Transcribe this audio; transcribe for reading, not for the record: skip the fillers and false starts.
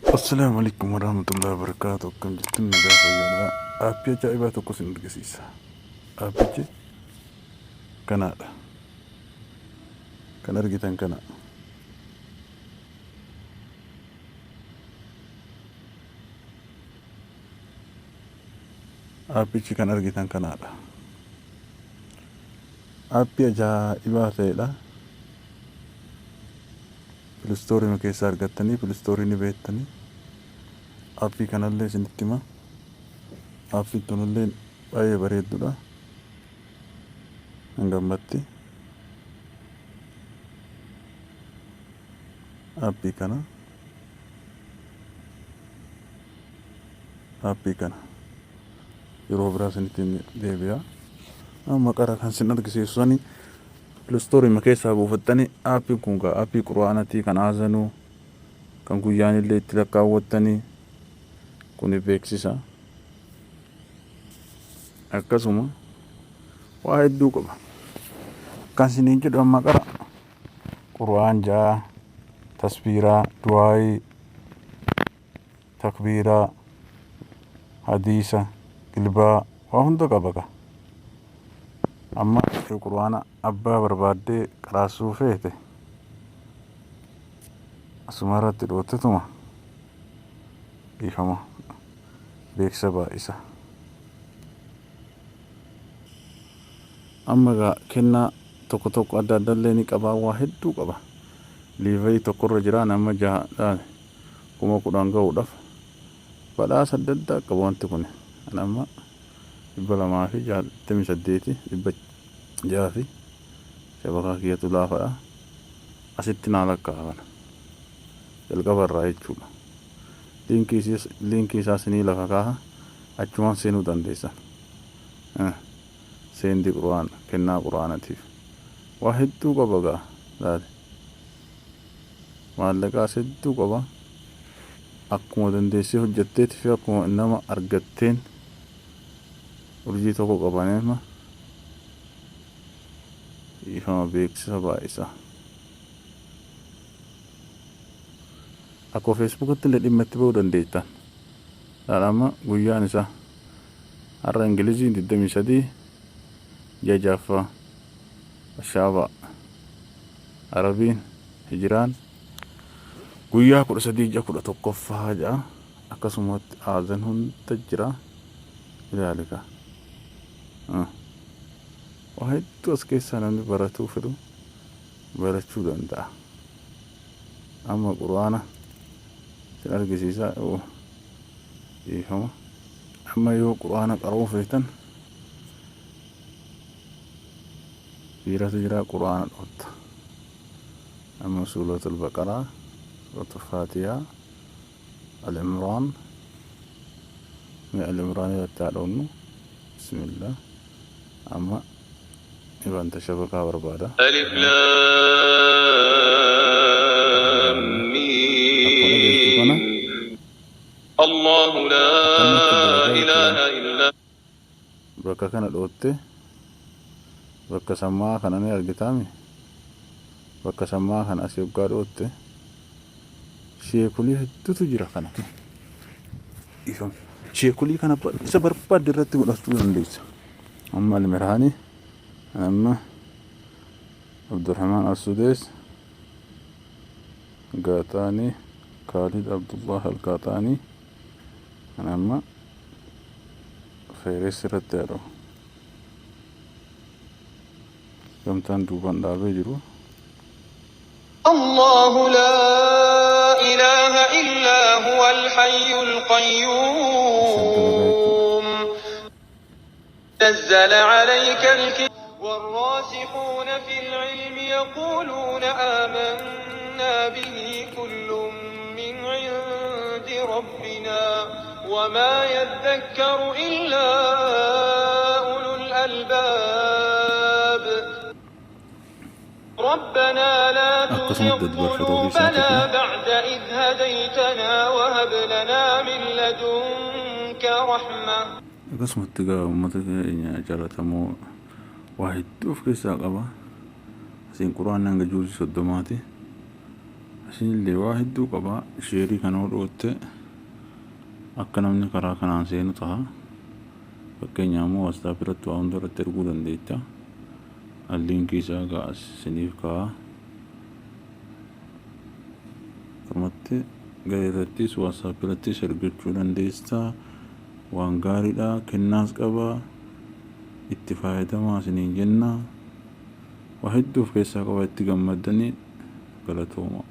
السلام عليكم ورحمة الله وبركاته. كم جتنا دافع يلا أبي جايبات وكسر القسيسة أبي كندا كان أرجع كنا أبي كان أرجع كندا أبي جايبات لا في الستوري ما كيسار قتني في الستوري نبيتني أبي كان اللي سنتما أبي تنولين أي بريد دولا نعمتي أبي كنا yeroo biraa sanitti deebi'a. Amma qara kan sin argisiisani Playstorii ma keessaa buufattanii aappii kun aappii quraanatii kan haasanu kan guyyaan illee itti lakkaawwattanii kun beeksisa. Akkasuma waa hedduu qaba. Kan siniin jedhu amma qara quraan jaa tasbiiraa du'aayii takbiiraa hadiisa kilbaa waa hunda qaba. Amma quraana abbaa barbaaddee qaraasuu feete asuma irratti dhoottetuma dhiifama beeksisa baay'isa. Amma egaa kennaa tokko tokko adda addaallee ni qaba. Waa hedduu qaba. Liiverii tokkorra jira nama jaha 10,000 ga'uudhaaf badhaasa adda addaa qaba wanti kun. Amma 268 jaafi shabakaa kiyyatu laafadha. Asitti naa lakkaa'aman jalqaba irraa jechuudha. Liinkii isaa sinii lafa kaa'a achumaan seenuu dandeessan. Seendi quraana kennaa quraanatiif waa hedduu qaba gaa laale maallaqaas hedduu qaba. Akkuma dandeessee hojjetteetii fi akkuma nama argatteen urjii tokko qabaneema ifama beeksisa baay'isa. Akka Facebookatti illee dhimma itti ba'uu dandeettan. Amma guyyaan isaa har'a Ingiliziin 23 ji'a jaaffaa shaabaa Arabiin hijiraan guyyaa 13 ji'a 11ffaa ja'a. Akkasumatti aazan hunda jira ilaalika. Waa hedduu as keessaa namni baratuu fedhu barachuu danda'a. Amma quraana sin argisiisaa dhiifama. Amma yoo quraana qara'uu feetan biiratu jira quraana dhootta. Amma suuratul baqaraa suuratul faatihaa al-imraan al-imraan irratti haadhoonnu bismillah. Amma ibanta shabakaa barbaada. Alif laam miim Allahu laa ilaaha illa. Bakka kana dhootte bakka sammaa kana ni argitaami. Bakka sammaa kana asii waggaa dhootte sheekulii hedduutu jira kana. Sheekulii kana isa barbaadde irratti godhachuu dandeessa. أما المرهاني أما عبد الرحمن السديس قاطاني خالد عبد الله القاطاني أما فيرس رتيرو كم تندوبان دابي جرو. الله لا إله إلا هو الحي القيوم نزل عليك الكتاب والراسخون في العلم يقولون آمنا به كل من عند ربنا وما يذكر إلا أولو الألباب ربنا لا تزغ قلوبنا بعد إذ هديتنا وهب لنا من لدنك رحمة. Akkasumatti egaa uummata keenya jaallatamoo waa hedduu of keessaa qaba. Asiin quraanni hanga juuzii 30ti. isinillee waa hedduu qaba. Sheerii kana hodhootte akka namni karaa kanaan seenu ta'a. Fakkeenyaaf immoo WhatsApp irratti waa hunda irratti erguu dandeetta. Liinkii isaa gaas isiniif kaa'a. Akkasumatti garee irrattis WhatsApp irrattis ergachuu dandeessa. Waan gaariidha, kennaas qaba. Itti fayyadamaa isiniin jenna. Waa hedduu of keessaa qaba, itti gammaddanii galatooma.